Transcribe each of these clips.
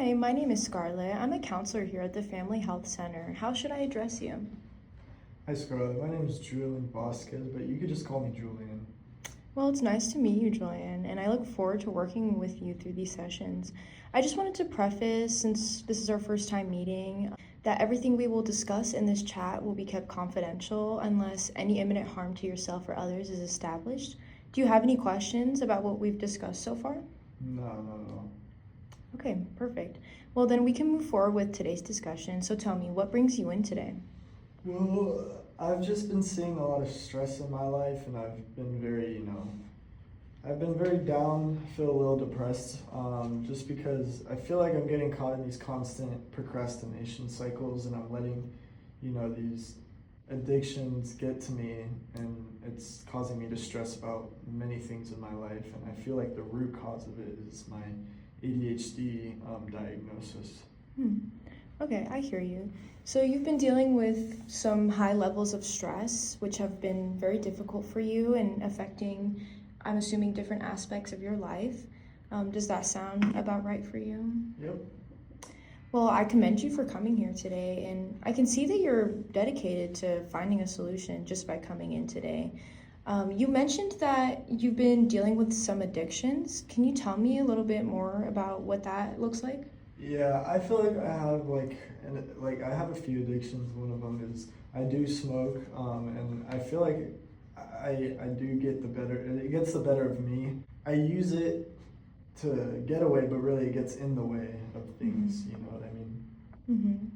Hi, my name is Scarlett. I'm a counselor here at the Family Health Center. How should I address you? Hi Scarlett, my name is Julian Vasquez, but you could just call me Julian. Well, it's nice to meet you, Julian, and I look forward to working with you through these sessions. I just wanted to preface, since this is our first time meeting, that everything we will discuss in this chat will be kept confidential unless any imminent harm to yourself or others is established. Do you have any questions about what we've discussed so far? No, not at all. Okay, perfect. Well, then we can move forward with today's discussion. So tell me, what brings you in today? Well, I've just been seeing a lot of stress in my life, and I've been I've been very down, feel a little depressed, just because I feel like I'm getting caught in these constant procrastination cycles, and I'm letting, these addictions get to me, and it's causing me to stress about many things in my life, and I feel like the root cause of it is my ADHD diagnosis. Okay, I hear you. So you've been dealing with some high levels of stress, which have been very difficult for you and affecting, I'm assuming, different aspects of your life. Does that sound about right for you? Yep. Well, I commend you for coming here today, and I can see that you're dedicated to finding a solution just by coming in today. You mentioned that you've been dealing with some addictions. Can you tell me a little bit more about what that looks like? Yeah, I feel like I have I have a few addictions. One of them is I do smoke, and I feel like I do get the better. It gets the better of me. I use it to get away, but really it gets in the way of things. You know what I mean?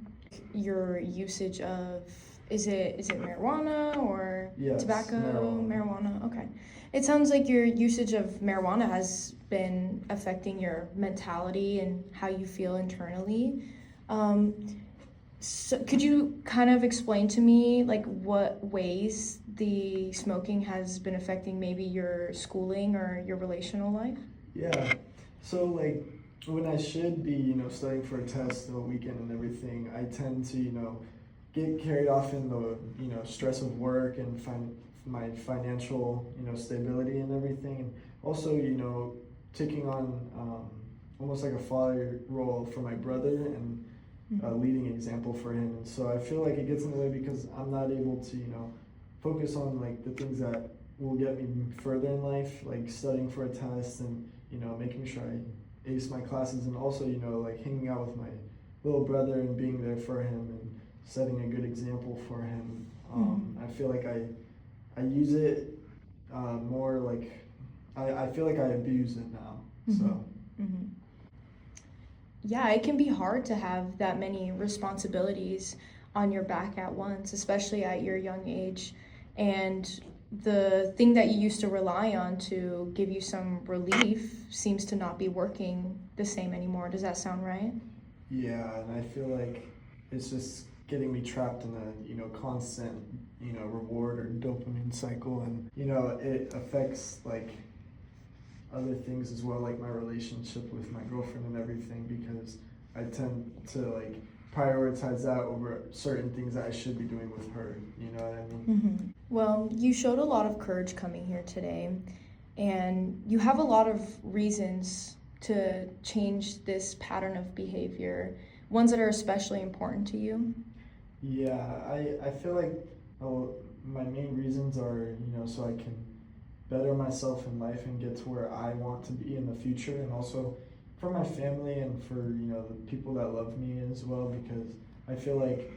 Your usage of, is it marijuana or Yes, tobacco? marijuana. Okay. It sounds like your usage of marijuana has been affecting your mentality and how you feel internally. So could you kind of explain to me like what ways the smoking has been affecting maybe your schooling or your relational life? Yeah. So like when I should be, studying for a test the weekend and everything, I tend to, get carried off in the, stress of work and my financial, stability and everything. And also, taking on almost like a father role for my brother and leading example for him. And so I feel like it gets in the way because I'm not able to, focus on like the things that will get me further in life, like studying for a test and, making sure I ace my classes, and also, like hanging out with my little brother and being there for him and setting a good example for him. I feel like I use it more like I feel like I abuse it now. So Yeah, it can be hard to have that many responsibilities on your back at once, especially at your young age. And the thing that you used to rely on to give you some relief seems to not be working the same anymore. Does that sound right? yeah, and I feel like it's just getting me trapped in a constant reward or dopamine cycle, and it affects like other things as well, like my relationship with my girlfriend and everything, because I tend to like prioritize that over certain things that I should be doing with her. You know what I mean? Well, you showed a lot of courage coming here today, and you have a lot of reasons to change this pattern of behavior, ones that are especially important to you. Yeah, I feel like my main reasons are, so I can better myself in life and get to where I want to be in the future, and also for my family and for, the people that love me as well, because I feel like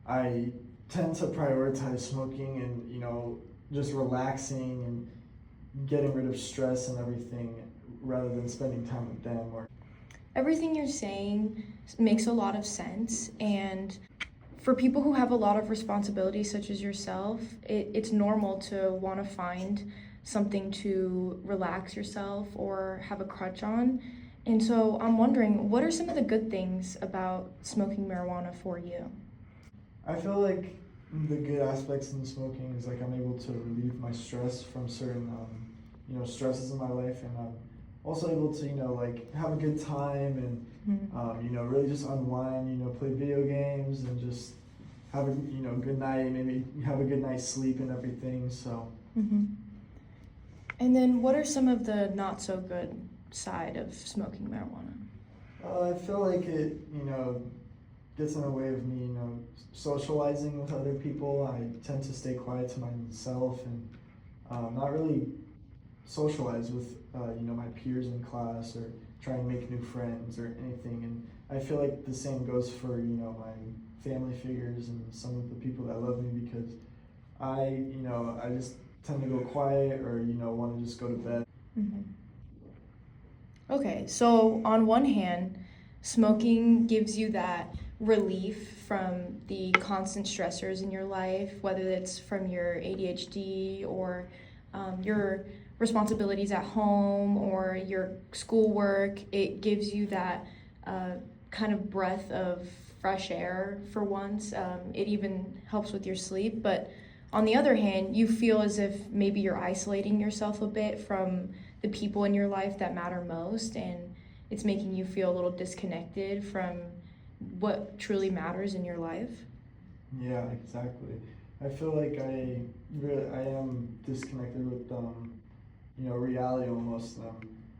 I tend to prioritize smoking and, just relaxing and getting rid of stress and everything rather than spending time with them. Or Everything you're saying makes a lot of sense, and for people who have a lot of responsibilities, such as yourself, it's normal to want to find something to relax yourself or have a crutch on. And so I'm wondering, what are some of the good things about smoking marijuana for you? I feel like the good aspects in smoking is like I'm able to relieve my stress from certain stresses in my life, and I'm also able to like have a good time and really just unwind, play video games and just have a good night, maybe have a good night's sleep and everything. So And then what are some of the not so good side of smoking marijuana? I feel like it, gets in the way of me, socializing with other people. I tend to stay quiet to myself and not really socialize with, my peers in class or try and make new friends or anything. And I feel like the same goes for, my family figures and some of the people that love me because I just tend to go quiet or, want to just go to bed. Mhm. Okay, so on one hand, smoking gives you that relief from the constant stressors in your life, whether it's from your ADHD or your responsibilities at home or your schoolwork. It gives you that uh, kind of breath of fresh air for once. It even helps with your sleep. But on the other hand, you feel as if maybe you're isolating yourself a bit from the people in your life that matter most, and it's making you feel a little disconnected from what truly matters in your life. Yeah, exactly. I feel like I am disconnected with reality almost.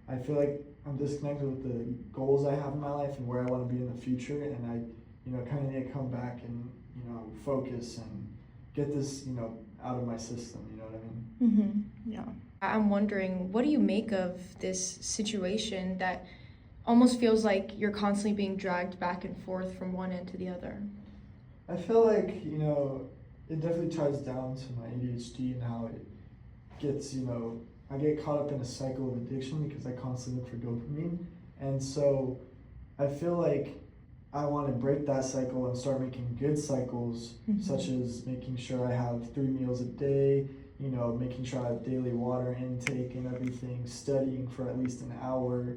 I feel like I'm disconnected with the goals I have in my life and where I want to be in the future, and I kind of need to come back and focus and get this out of my system. You know what I mean? Yeah. I'm wondering, what do you make of this situation that almost feels like you're constantly being dragged back and forth from one end to the other? I feel like it definitely ties down to my ADHD and how it gets, I get caught up in a cycle of addiction because I constantly look for dopamine. And so I feel like I want to break that cycle and start making good cycles, such as making sure I have 3 meals a day, making sure I have daily water intake and everything, studying for at least an hour,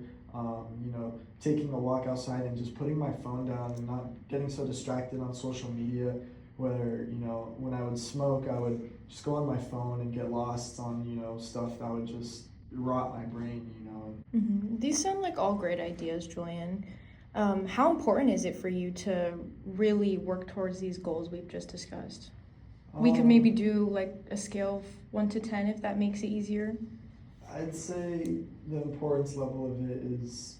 taking a walk outside and just putting my phone down and not getting so distracted on social media. Whether, when I would smoke, I would just go on my phone and get lost on, stuff that would just rot my brain. These sound like all great ideas, Julian. How important is it for you to really work towards these goals we've just discussed? We could maybe do like a scale of 1 to 10 if that makes it easier. I'd say the importance level of it is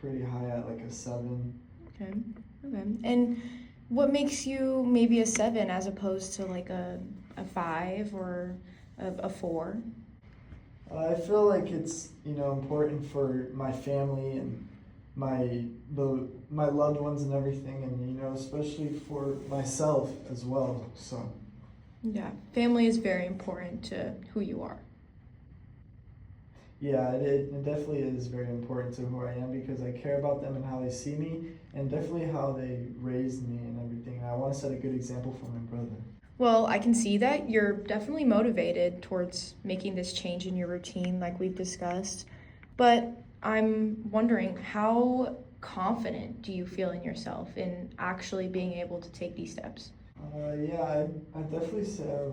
pretty high at like a 7. Okay. Okay. And what makes you maybe a 7 as opposed to like a 5 or a 4? I feel like it's important for my family and my loved ones and everything, and especially for myself as well. So Yeah, family is very important to who you are. yeah, it definitely is very important to who I am because I care about them and how they see me, and definitely how they raised me and everything. And I want to set a good example for my brother. Well, I can see that you're definitely motivated towards making this change in your routine, like we've discussed. But I'm wondering, how confident do you feel in yourself in actually being able to take these steps? Yeah, I definitely say a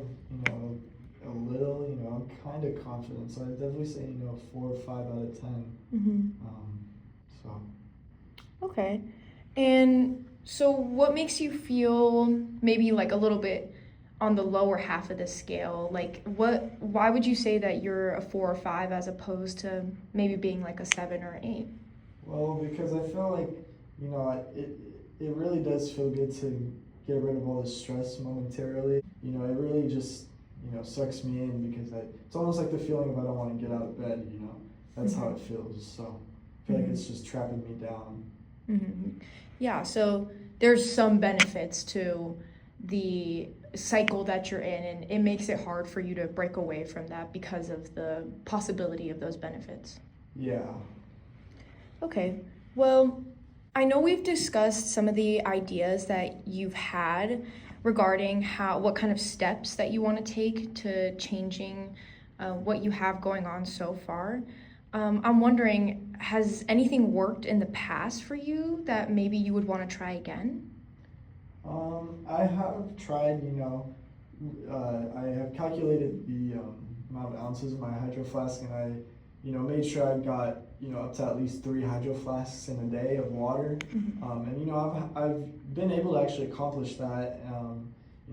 little. I'm kind of confident, so I definitely say 4 or 5 out of 10. So. Okay. And so, what makes you feel maybe like a little bit on the lower half of the scale? Like, why would you say that you're a 4 or 5 as opposed to maybe being like a 7 or 8? Well, because I feel like it really does feel good to get rid of all the stress momentarily. It really just sucks me in because it's almost like the feeling of I don't want to get out of bed. That's how it feels. So I feel like it's just trapping me down. Yeah, so there's some benefits to the cycle that you're in, and it makes it hard for you to break away from that because of the possibility of those benefits. Yeah. Okay, well, I know we've discussed some of the ideas that you've had regarding what kind of steps that you want to take to changing what you have going on so far. I'm wondering, has anything worked in the past for you that maybe you would want to try again? I have tried, I have calculated the amount of ounces in my hydro flask, and I, made sure I got, up to at least 3 hydro flasks in a day of water. And, I've been able to actually accomplish that.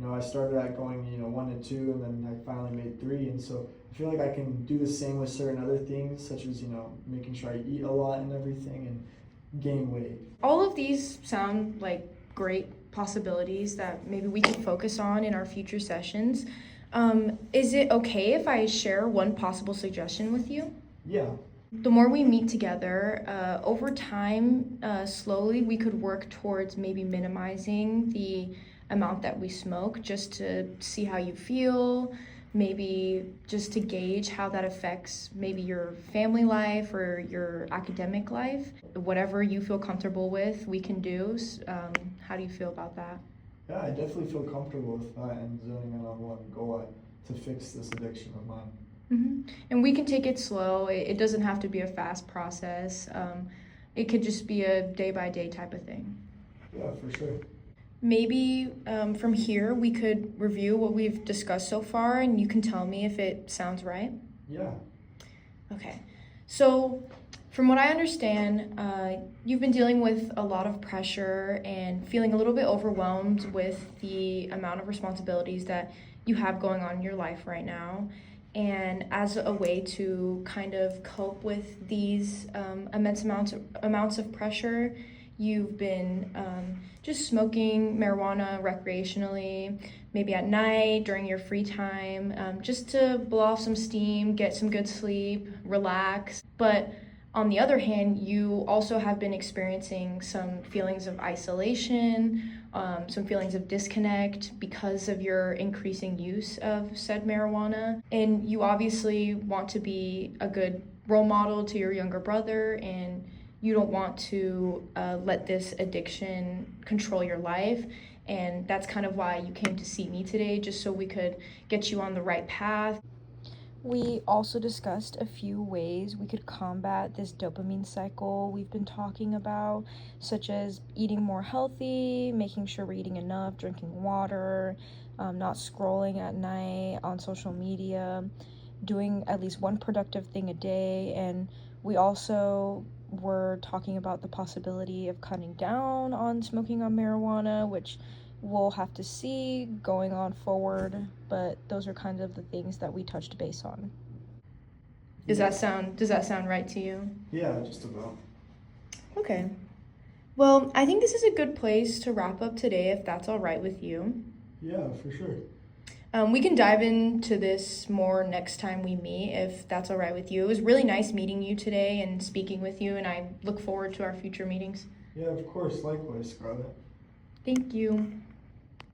I started at going, 1 to 2, and then I finally made 3. And so I feel like I can do the same with certain other things, such as, making sure I eat a lot and everything, and gain weight. All of these sound like great possibilities that maybe we could focus on in our future sessions. Is it okay if I share one possible suggestion with you? Yeah. The more we meet together, over time, slowly we could work towards maybe minimizing the amount that we smoke just to see how you feel, maybe just to gauge how that affects maybe your family life or your academic life. Whatever you feel comfortable with, we can do. How do you feel about that? Yeah, I definitely feel comfortable with that and zoning in on one goal to fix this addiction of mine. And we can take it slow. It doesn't have to be a fast process. It could just be a day by day type of thing. Yeah, for sure. Maybe from here we could review what we've discussed so far and you can tell me if it sounds right. Yeah. Okay. So, from what I understand, you've been dealing with a lot of pressure and feeling a little bit overwhelmed with the amount of responsibilities that you have going on in your life right now. And as a way to kind of cope with these immense amounts of pressure, you've been just smoking marijuana recreationally, maybe at night during your free time, just to blow off some steam, get some good sleep, relax. But on the other hand, you also have been experiencing some feelings of isolation, some feelings of disconnect because of your increasing use of said marijuana. And you obviously want to be a good role model to your younger brother, and you don't want to let this addiction control your life. And that's kind of why you came to see me today, just so we could get you on the right path. We also discussed a few ways we could combat this dopamine cycle we've been talking about, such as eating more healthy, making sure we're eating enough, drinking water, not scrolling at night on social media, doing at least one productive thing a day. And we also were talking about the possibility of cutting down on smoking on marijuana, which we'll have to see going on forward, but those are kind of the things that we touched base on. Does that sound right to you? Yeah, just about. Okay. Well, I think this is a good place to wrap up today if that's all right with you. Yeah, for sure. We can dive into this more next time we meet if that's all right with you. It was really nice meeting you today and speaking with you, and I look forward to our future meetings. Yeah, of course. Likewise, Scarlett. Thank you.